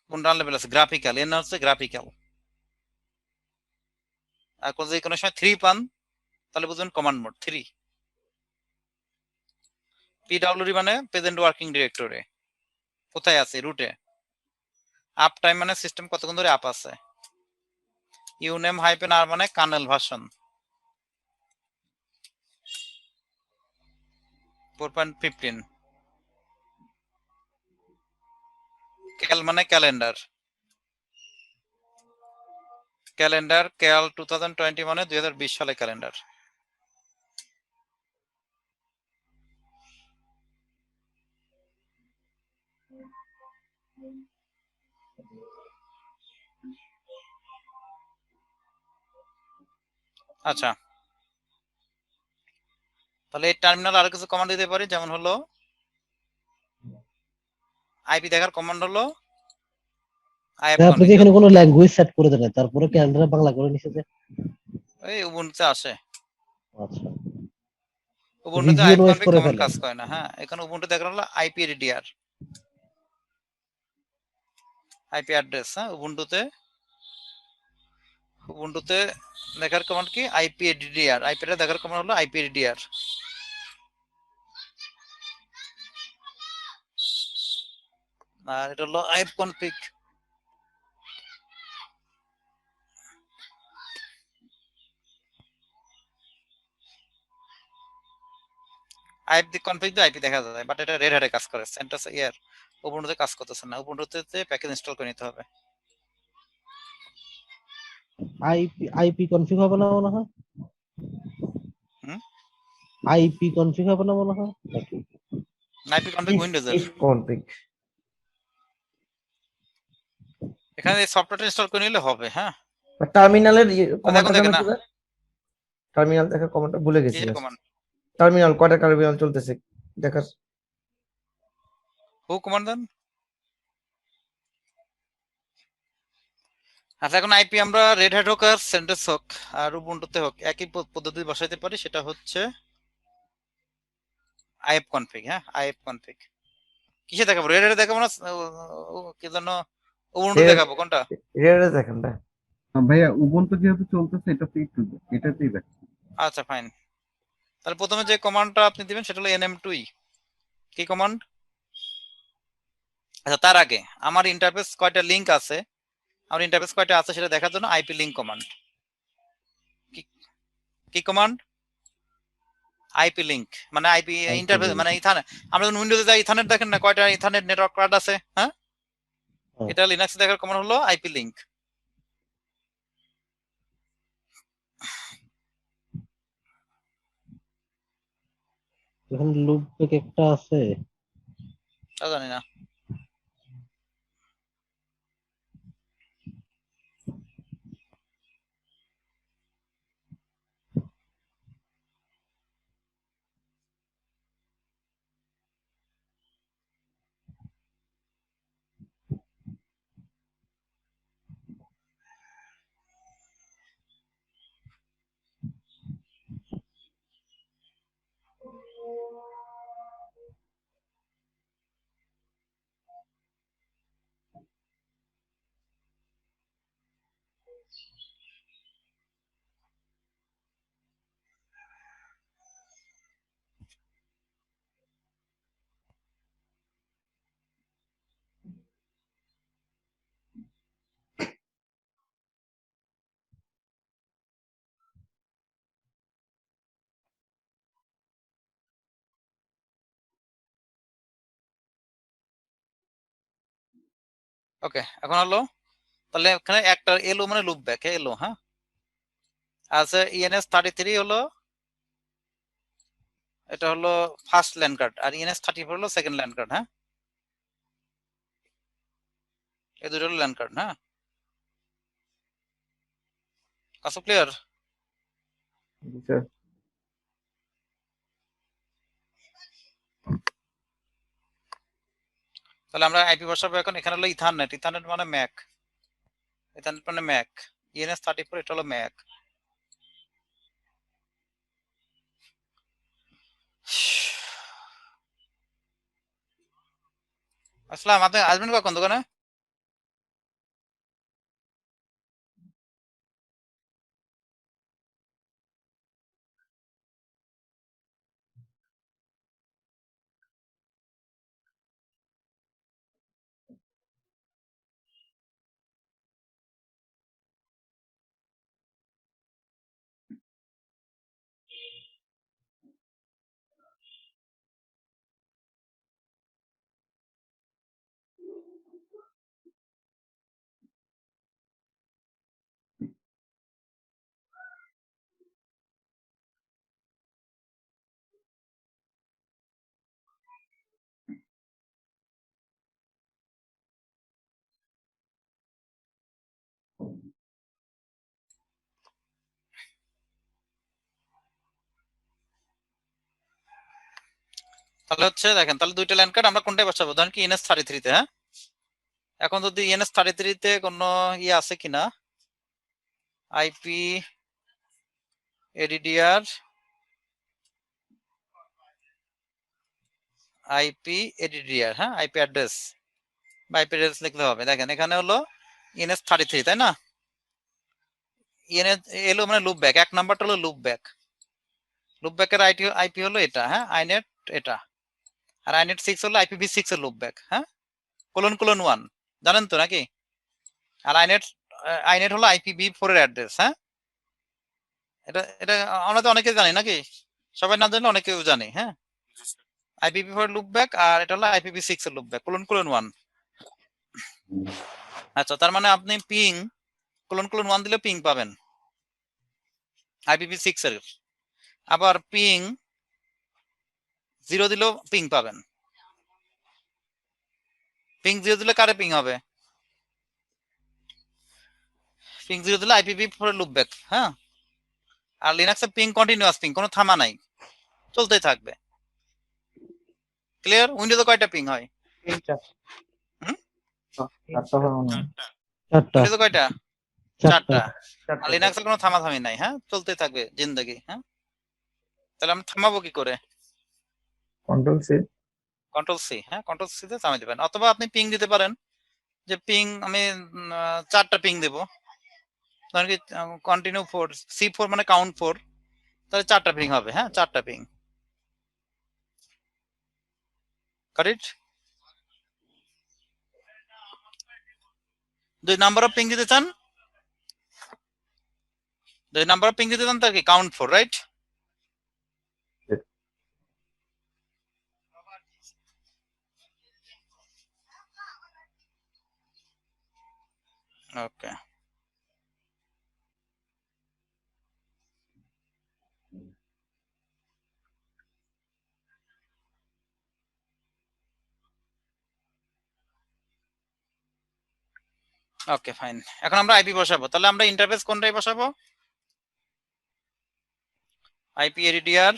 কোন রান লেভেল আছে? গ্রাফিক্যাল, এর নাম হচ্ছে গ্রাফিক্যাল। আর যদি কোনো সময় 3 পান তাহলে বুঝবেন কমান্ড মোড 3। PWD মানে প্রেজেন্ট ওয়ার্কিং ডিরেক্টরি, কোথায় আছে? রুটে। আপ টাইম মানে সিস্টেম কতক্ষণ ধরে আপ আছে। ইউনেম হাইপেন আর মানে কার্নেল ভার্সন 4.15। ক্যাল মানে ক্যালেন্ডার, ক্যালেন্ডার ক্যাল 2020 মানে 2020 সালে ক্যালেন্ডার। আচ্ছা, তাহলে এই টার্মিনাল আরো কিছু কমান্ড দিতে পারি, যেমন হলো আইপি দেখার কমান্ড হলো আইএফ আপনি তো কনফিগ। এখানে কোনো ল্যাঙ্গুয়েজ সেট করে দেন, তারপরে ক্যালেন্ডারে বাংলা করে নিছে যে। এই উবুন্টুতে আসে, আচ্ছা, উবুন্টুতে রিজিয়ন আইএফ ওয়াইজ কনফিগ করে কমান্ড ফেলে। কাজ করে না। হ্যাঁ, এখানে উবুন্টু দেখার হলো আইপিডিআর, আইপি অ্যাড্রেস। হ্যাঁ, উবুন্টুতে দেখার কমান্ড কি? আইপিডিআর, আইপিটা দেখার কমান্ড হলো আইপিডিআর। আর এটা হলো if config. If the config দিয়ে আইপি দেখা যায়, বাট এটা রেড হ্যাটে কাজ করে, সেন্টাস ইয়ার উবুন্টুতে কাজ করতেছে না। উবুন্টুতে প্যাকেজ ইনস্টল করে নিতে হবে। আইপি কনফিগ হবে না মনে হয়। হুম, আইপি কনফিগ হবে না মনে হয় নাকি? আইপি কনফিগ উইন্ডোজের। ইফ কনফিগ এখানে সফটওয়্যারটা ইনস্টল করে নিলে হবে। হ্যাঁ, টার্মিনালের দেখুন কমান্ডটা দেখেন জানো না, কি ভাই? টার্মিনাল দেখার কমান্ডটা ভুলে গেছি কিসের জাস্ট। কমান্ড? টার্মিনাল কয়টা টার্মিনাল চলতেছে দেখার। হু কমান্ড দেন। আচ্ছা, এখন আইপি আমরা রেড হ্যাট হোক আর সেন্টেন্স হোক আর উবুন্টুতে হোক একই পদ্ধতি বসাইতে পারি, সেটা হচ্ছে আইএফ কনফিগ। হ্যাঁ, আইএফ কনফিগ কিসে দেখাবো? রেড হ্যাটে দেখাবো না কি জন্য উবুন্টু দেখাবো, কোনটা? রেডে দেখেন ভাই। ভাইয়া উবুন্টু যেহেতু চলতেছে এটাতেই দেখ। আচ্ছা ফাইন, তাহলে প্রথমে যে কমান্ডটা আপনি দিবেন সেটা হলো nm2 কি কমান্ড? আচ্ছা, তার আগে আমার ইন্টারফেস কয়টা লিংক আছে, আমার ইন্টারফেস কয়টা আছে সেটা দেখার জন্য আইপি লিংক কমান্ড। কি কমান্ড? আইপি লিংক মানে আইপি ইন্টারফেস মানে ইথানেট। আমরা যখন উইন্ডোজে যাই ইথানেট দেখেন না, কয়টা ইথানেট নেটওয়ার্ক কার্ড আছে? হ্যাঁ, এটা লিনাক্সে দেখার কমান্ড হলো আইপি লিংক। এখানে লুপ ব্রেক একটা আছে। তা জানি না। ওকে, এখন হলো তাহলে এখানে একটা এলো মানে লুপ ব্যাক এলো, হ্যাঁ। আচ্ছা, ইএনএস 33 হলো, এটা হলো ফার্স্ট ল্যান্ড কার্ড, আর ইএনএস 34 হলো সেকেন্ড ল্যান্ড কার্ড, হ্যাঁ। এই দুটো হলো ল্যান্ড কার্ড, হ্যাঁ। কাছে ক্লিয়ার? জি স্যার। তাহলে আমরা আইপি বসাবো এখন। এখানে হলো ইথারনেট, ইথারনেট মানে ম্যাক, ইথারনেট মানে ম্যাক, ইএনএস 34 এটা হলো ম্যাক। আসসালাম, আপনি আসবেন কখন দোকানে? তাহলে হচ্ছে দেখেন, তাহলে দুইটা ল্যান্ড কার্ড আমরা কোনটায় বসাবো? ধরেন কি ইএনএস 33 তে, হ্যাঁ। এখন যদি ইএনএস 33 তে কোনো ইয়ে আছে কিনা, আইপি এডিডিআর আইপি এডিডিআর, হ্যাঁ, আইপি অ্যাড্রেস বা আইপি অ্যাড্রেস লিখলে হবে। দেখেন এখানে হলো ইএনএস 33, তাই না? ইএনএস এলো মানে লুপ ব্যাক, এক নাম্বারটা হলো লুপ ব্যাক, লুপ ব্যাকের আইপি হলো এটা, হ্যাঁ, আইনেট এটা, আর আইনেট 6 হলো IPv6 এর লুপ ব্যাক, হ্যাঁ, কোলন 1 জানেন তো নাকি? আর আইনেট হলো IPv4 এর অ্যাড্রেস, হ্যাঁ। এটা এটা আমরা তো অনেকে জানি নাকি? সবাই না জানলে অনেকেও জানে, হ্যাঁ। IPv4 লুপ ব্যাক, আর এটা হলো IPv6 এর লুপ ব্যাক, কোলন 1। আচ্ছা, তার মানে আপনি পিং কোলন 1 দিলে পিং পাবেন IPv6 এর, আবার পিং 0 দিলেও পিং পাবেন। পিং 0 দিলে কারে পিং হবে? পিং 0 দিলে IPv4 এর লুপ ব্যাক, হ্যাঁ। আর লিনাক্সে পিং কন্টিনিউয়াস পিং, কোনো থামা নাই, চলতেই থাকবে। ক্লিয়ার? উইন্ডোজে কয়টা পিং হয়? হুম? চারটা হয় মনে হয়। চারটা উইন্ডোজে কয়টা? চারটা 4টা। আর লিনাক্সে কোনো থামাথামি নাই, হ্যাঁ, চলতেই থাকবে জিন্দেগি, হ্যাঁ। তাহলে আমরা থামাবো কি করে? Control C. কন্ট্রোল সি, হ্যাঁ, কন্ট্রোল সি তে থামিয়ে দিবেন। অথবা আপনি পিং দিতে পারেন, যে পিং আমি 4টা পিং দেব, ধরেন কি কন্টিনিউ 4, C4 মানে কাউন্ট 4, তাহলে 4টা পিং হবে, হ্যাঁ, 4টা পিং। কারেক্ট? যদি নাম্বার অফ পিং দিতে চান, যদি নাম্বার অফ পিং দিতে চান তার কি কাউন্ট 4, রাইট? ওকে, ওকে, ফাইন। এখন আমরা আইপি বসাবো, তাহলে আমরা ইন্টারফেস কোনটাই বসাবো? আইপি এডিডিআর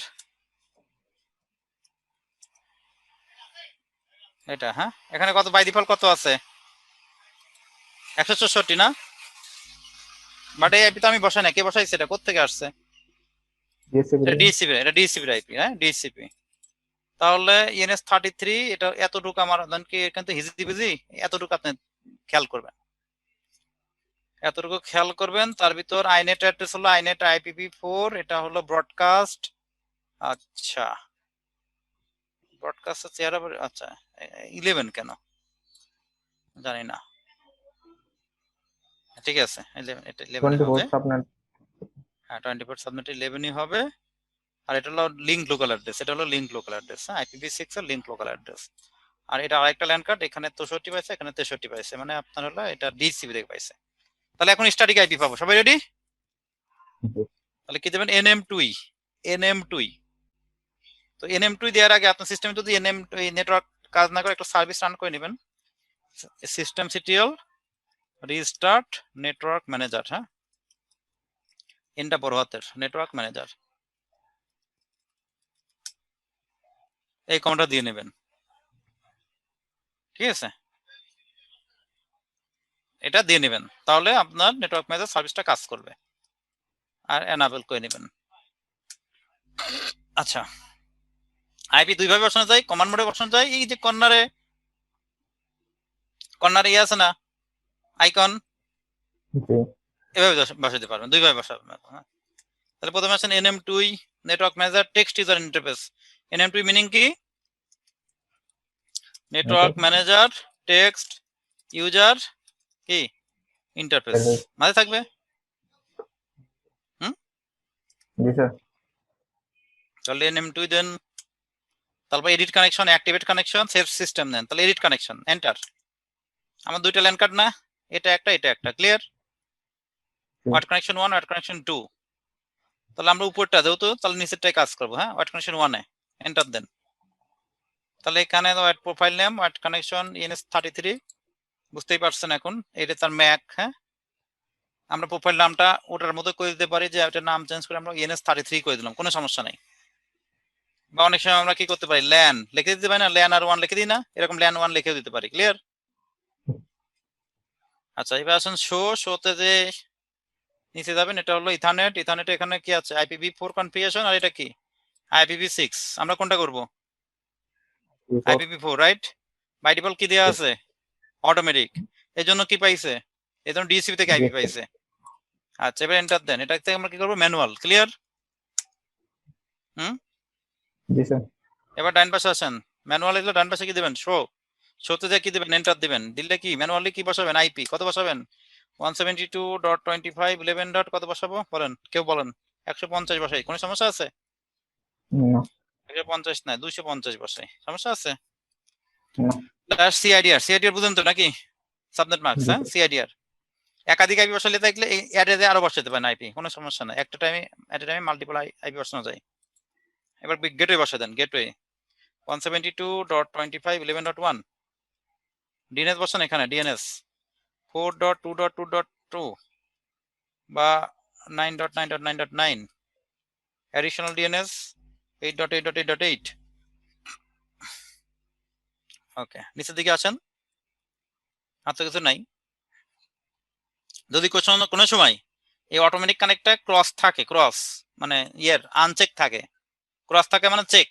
এটা, হ্যাঁ। এখানে কত বাই ডিফল্ট কত আছে? 164 না? বাট এই আইপি তো আমি বসাই না, কে বসাইছে? এটা কোথা থেকে আসছে? এটা ডিএসসিপি, এটা ডিএসসিপির আইপি, হ্যাঁ, ডিএসসিপি। তাহলে ইএনএস 33 এটা এতটুকু আমার ধরেন কি এখান থেকে হিজিবিজি এতটুকু আপনি খেয়াল করবেন, এতটুকু খেয়াল করবেন। তার ভিতর আইনেট অ্যাড্রেস হলো আইনেট IPv4, এটা হলো ব্রডকাস্ট। আচ্ছা, ব্রডকাস্ট চেহারা, আচ্ছা 11 কেন জানি না, ঠিক আছে 11, এটা 11 হবে, সাবনেট। হ্যাঁ, 24 সাবনেট 11ই হবে। আর এটা হলো লিঙ্ক লোকাল অ্যাড্রেস, এটা হলো লিঙ্ক লোকাল অ্যাড্রেস, হ্যাঁ, IPv6 এর লিঙ্ক লোকাল অ্যাড্রেস। আর এটা আরেকটা ল্যান্ড কার্ড, এখানে 64 পাইছে, এখানে 63 পাইছে, মানে আপনার হলো এটা ডিসিবি থেকে পাইছে। তাহলে এখন স্ট্যাটিক আইপি পাবো, সবাই রেডি? তাহলে কি দেবেন? nm2, nm2। তো nm2 দেওয়ার আগে আপনার সিস্টেমে যদি nm2 নেটওয়ার্ক কাজ না করে একটা সার্ভিস রান করে নেবেন, system CTL restart network manager. হ্যাঁ, এনটা বড় হাতের, নেটওয়ার্ক ম্যানেজার, এই কমান্ডটা দিয়ে নেবেন। ঠিক আছে, এটা দিয়ে নেবেন, তাহলে আপনার নেটওয়ার্ক ম্যানেজার সার্ভিসটা কাজ করবে। আর এনাবেল করে নেবেন। আচ্ছা, আইপি দুই ভাবে বসানো যায়, কমান্ড মোডে বসানো যায়। এই যে কর্নারে ইয়ে আছে না আইকন, জি এভাবে বসাতে পারবেন, দুই ভাবে বসাবেন। হ্যাঁ, তাহলে প্রথমে আছেন nm2 network manager text user interface. nm2 meaning কি? নেটওয়ার্ক ম্যানেজার টেক্সট ইউজার কি ইন্টারফেস, মাঝে থাকবে। জি স্যার। তাহলে nm2 দেন, তারপর edit connection, activate connection, save system দেন। তাহলে এডিট কানেকশন, এন্টার। আমার দুইটা ল্যান্ড কার্ড না, এটা একটা এটা একটা, clear? What connection 1, what connection 2। তাহলে আমরা উপরটা যেহেতু, তাহলে নিচেরটাই কাজ করবো। হ্যাঁ, ওয়াট কানেকশন 1 এ এন্টার দেন। তাহলে এখানে what profile name, what connection ENS33, বুঝতেই পারছেন এখন এটা তার ম্যাক। হ্যাঁ, আমরা প্রোফাইল নামটা ওটার মতো করে দিতে পারি, যে ওটার নাম চেঞ্জ করে আমরা ENS33 করে দিলাম, কোনো সমস্যা নাই। বা অনেক সময় আমরা কি করতে পারি, ল্যান লিখে দিতে পারি না, ল্যান আর 1 লিখে দিই না, এরকম ল্যান 1 লিখেও দিতে পারি, ক্লিয়ার? আচ্ছা, এবার আসুন শোতে যে নিচে যাবেন, এটা হলো ইথারনেট। ইথারনেটে এখানে কি আছে? IPv4 কনফিগারেশন, আর এটা কি IPv6। আমরা কোনটা করব? IPv4, right? বাই ডিফল্ট কি দেওয়া আছে? অটোমেটিক। এই জন্য কি পাইছে? এই জন্য ডিসিপি থেকে আইপি পাইছে। আচ্ছা, এবার এন্টার দেন। এটা থেকে আমরা কি করব? Manual, clear? জি স্যার। এবার ডান পাশে আসেন, ম্যানুয়াল এগুলো ডান পাশে কি দিবেন? শোতে যে কি দিবেন? এন্টার দিবেন। দিলে কি ম্যানুয়ালি কি বসাবেন? আইপি কত বসাবেন? 172.25.11. কত বসাবো বলেন, কেউ বলেন? 150 বসাই, কোনো সমস্যা আছে? না 150 না, 250 বসাই, সমস্যা আছে? না। সিআইডিআর বুঝেন তো নাকি? Subnet marks. হ্যাঁ, সিআইডিআর একাধিক আইপি বসালে থাকলে এই অ্যাড্রেসে আরো বসাতে পারেন আইপি, কোনো সমস্যা নাই। একটা টাইমে এট এ টাইমে মাল্টিপল আইপি বসানো যায়। এবার গেটওয়ে বসা দেন, গেটওয়ে 172.25.11.1। ডিএনএস বসান এখানে, ডিএনএস 4.2.2.2 বা 9.9.9.9। Additional DNS 8.8.8.8। ওকে, নিচের দিকে আসেন, আর তো কিছু নাই। যদি কোনো সময় এই অটোমেটিক কানেক্টটা ক্রস থাকে, ক্রস মানে আনচেক থাকে, ক্রস থাকে মানে চেক,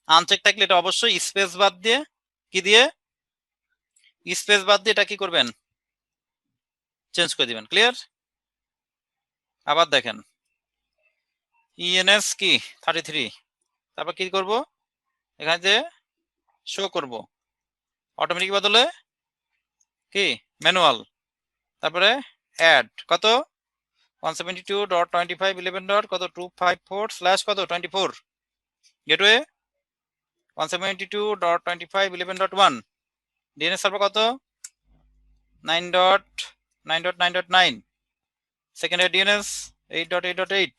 আনচেক থাকলে এটা অবশ্যই স্পেস বাদ দিয়ে কি দিয়ে, স্পেস বাদ দিয়ে এটা কি করবেন? চেঞ্জ করে দিবেন, ক্লিয়ার? আবার দেখেন ENS কি 33, তারপর কি করব? এখানে যে শো করব অটোমেটিক বদলে কি ম্যানুয়াল, তারপরে অ্যাড কত 172.25.11. কত 254 কত 24 গেটওয়ে 172.25.11.1 ডিএনএস সার্ভার কত 9.9.9.9 সেকেন্ডারি ডিএনএস 8.8.8।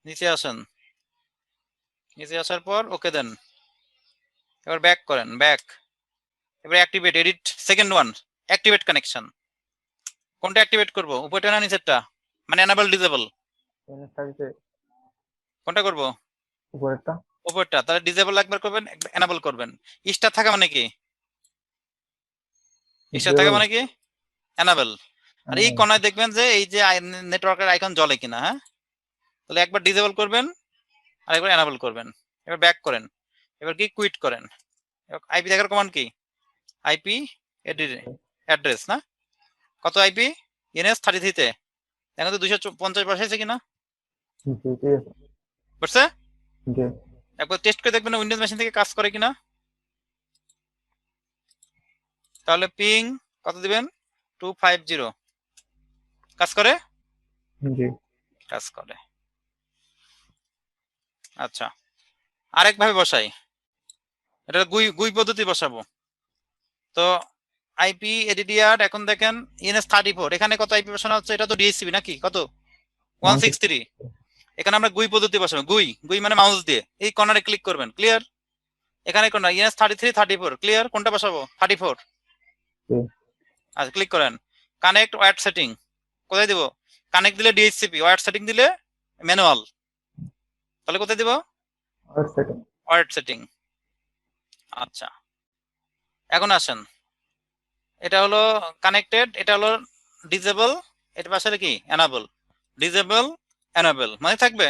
নিচে আসেন, নিচে আসার পর ওকে দেন। এবার ব্যাক করেন, ব্যাক। এবার activate edit second one, activate connection. কোনটা অ্যাক্টিভেট করব? উপরটা না নিচেরটা? মানে এনাবল ডিসেবল কোনটা করব? উপরেরটা। উপরটা। তাহলে ডিসেবল একবার করবেন, এনাবল করবেন। স্টার থাকা মানে কি? স্টার থাকা মানে কি? এনাবল। আর এই কোণায় দেখবেন যে এই যে নেটওয়ার্কের আইকন জ্বলে কিনা। হ্যাঁ, তাহলে একবার ডিসেবল করবেন আর একবার এনাবল করবেন। এবার ব্যাক করেন, এবার কি কুইট করেন। আইপি দেখার কমান্ড কি? আইপি অ্যাড্রেস না, কত আইপি ENS33 তে এখন তো 250 বসাইছে কিনা, বুঝছে? একবার টেস্ট করে দেখবেন উইন্ডোজ মেশিন থেকে কাজ করে কিনা। তাহলে পিং কত দিবেন? 250 কাজ করে, কাজ করে। আচ্ছা, আরেক ভাবে বসাই, এটা গুই পদ্ধতি বসাবো। তো আইপি এডিডিআর এখন দেখেন ইএনএস 34, এখানে কত আইপি বসানো হচ্ছে? এটা তো ডিএসসিপি নাকি? কত? 163। এখানে আমরা গুই পদ্ধতি বসাবো। গুই মানে মাউস দিয়ে এই কর্নারে ক্লিক করবেন, ক্লিয়ার? এখানে কোনটা? ENS 33 34, clear? কোনটা বসাবো? 34। আচ্ছা, ক্লিক করেন। কানেক্ট ওয়্যাট সেটিং কোথায় দিব? কানেক্ট দিলে ডিএসসিপি, ওয়্যাট সেটিং দিলে ম্যানুয়াল। তাহলে কোথায় দিব? Wyatt setting. আচ্ছা, এখন আসেন, এটা হলো কানেক্টেড, এটা হলো ডিসেবল, এটা পাশে কি এনাবল, ডিসেবল এনাবল মানে থাকবে।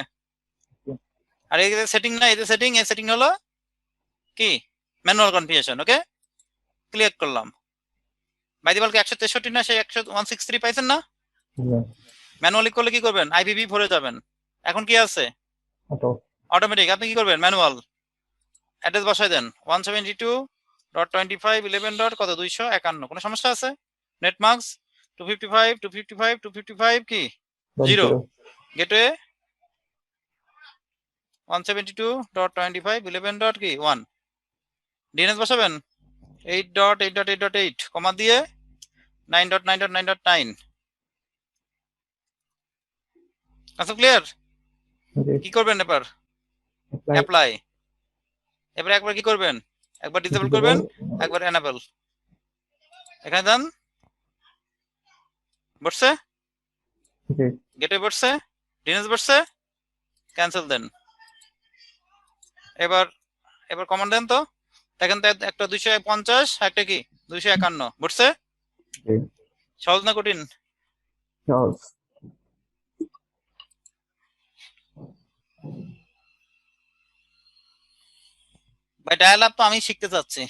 আর এই যে সেটিং না, এই যে সেটিং, এই সেটিং হলো কি ম্যানুয়াল কনফিগারেশন। ওকে, ক্লিক করলাম। বাইদিবালকে 163 না, সেই 163 পাইছেন না? ম্যানুয়ালি করলে কি করবেন? IPv4 এ যাবেন। এখন কি আছে? অটোমেটিক। আপনি কি করবেন? ম্যানুয়াল অ্যাড্রেস বসাই দেন 172.25.11. কত? 251। কোনো সমস্যা আছে? নেটমার্কস 255 কি 0, গেটওয়ে 172.25.11. কি 1, ডিএনএস বসাবেন 8.8.8.8 কমা দিয়ে 9.9.9.9। আচ্ছা, ক্লিয়ার? কি করবেন এবার? অ্যাপ্লাই। এবার একবার কি করবেন? একবার ডিসেবল করবেন, একবার এনাবল। এখানে দেন, বসছে গেটওয়ে, বসছে ডিএনএস, বসছে ক্যান্সেল দেন। এবার কমান্ড দেন তো, দেখেন তো একটা 250, একটা কি 251, বসছে? সহজ না কঠিন? ভাই ডায়াল আপ তো আমি শিখতে চাচ্ছি,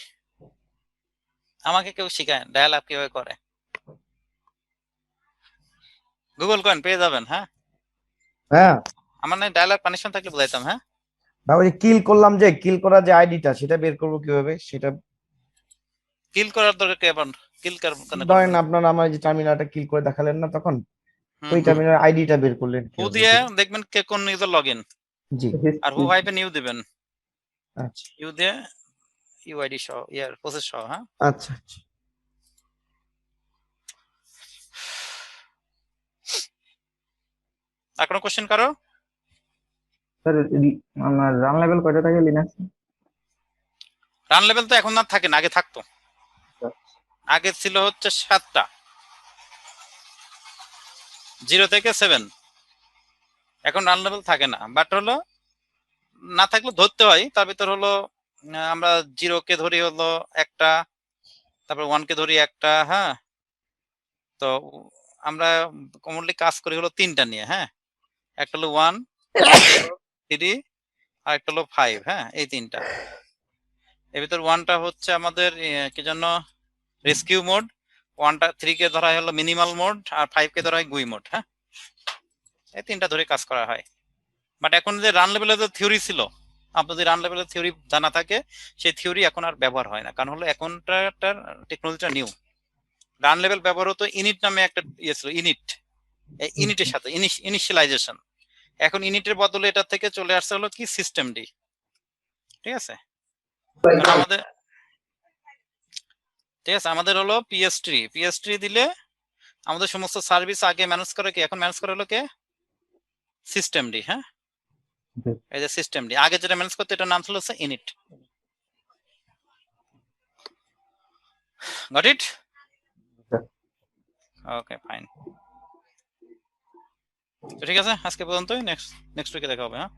আমাকে কেউ শিখায় ডায়াল আপ কিভাবে করে। গুগল করেন, পেয়ে যাবেন। হ্যাঁ, হ্যাঁ আমার না ডায়াল আপ কানেকশন থাকলে বুঝাইতাম। হ্যাঁ, না, ওই যে কিল করলাম, যে কিল করার যে আইডিটা সেটা বের করবো কিভাবে? সেটা কিল করার দরকার কি? আবার কিল কেন ধরেন করবেন? আপনার আমার যে টার্মিনালটা কিল করে দেখালেন না তখন, হুম, ওই টার্মিনাল আইডিটা বের করলেন হু কিভাবে? দিয়ে দেখবেন কে কোন ইউজার লগইন, জি, আর হু হাইপে নিউ দিবেন। আচ্ছা ইউ দিয়ে ইউআইডি সহ, ইয়ার প্রসেস সহ। হ্যাঁ, আচ্ছা আচ্ছা। আর কোনো কোশ্চেন কারো? স্যার আমার রান লেভেল কয়টা থাকে লিনাক্স? রান লেভেল তো এখন না থাকে না, আগে থাকতো। আগে ছিল হচ্ছে 7টা, 0 থেকে 7। এখন রান লেভেল থাকে না, বাট হলো না থাকলে ধরতে হয়। তার ভিতর হলো আমরা 0 কে ধরি হলো একটা, তারপর 1 কে ধরি একটা। হ্যাঁ, তো আমরা কমনলি কাজ করি হলো 3টা নিয়ে। হ্যাঁ, একটা হলো 1, 3, আর একটা হলো 5। হ্যাঁ, এই 3টা। এর ভিতর 1টা হচ্ছে আমাদের কি জন্য রেস্কিউ মোড, 3 কে ধরা হলো মিনিমাল মোড, আর 5 কে ধরা হয় গুই মোড। হ্যাঁ, এই 3টা ধরে কাজ করা হয়। বাট এখন যে রান লেভেলের যে থিওরি ছিল, আপনার যদি রান লেভেলের থিওরি জানা থাকে, সেই থিওরি এখন আর ব্যবহার হয় না, কারণ হলো এখনটার টেকনোলজিটা নিউ। রান লেভেল ব্যবহার হতো ইনিট নামে একটা ইয়ে ছিল, ইনিটের সাথে ইনিশিয়ালাইজেশন। এখন ইনিটের বদলে এটা থেকে চলে আসছে হলো কি সিস্টেম ডি। ঠিক আছে, আমাদের হলো পিএস3 দিলে আমাদের সমস্ত সার্ভিস আগে ম্যানেজ করে কি, এখন ম্যানেজ করে হলো কে? System D. হ্যাঁ, এই যে সিস্টেম ডি, আগে যেটা ম্যানেজ করতে এটার নাম ছিল হচ্ছে init. Got it? Okay, fine. তো ঠিক আছে, আজকে পর্যন্তই। নেক্সট উইকে দেখা হবে। হ্যাঁ।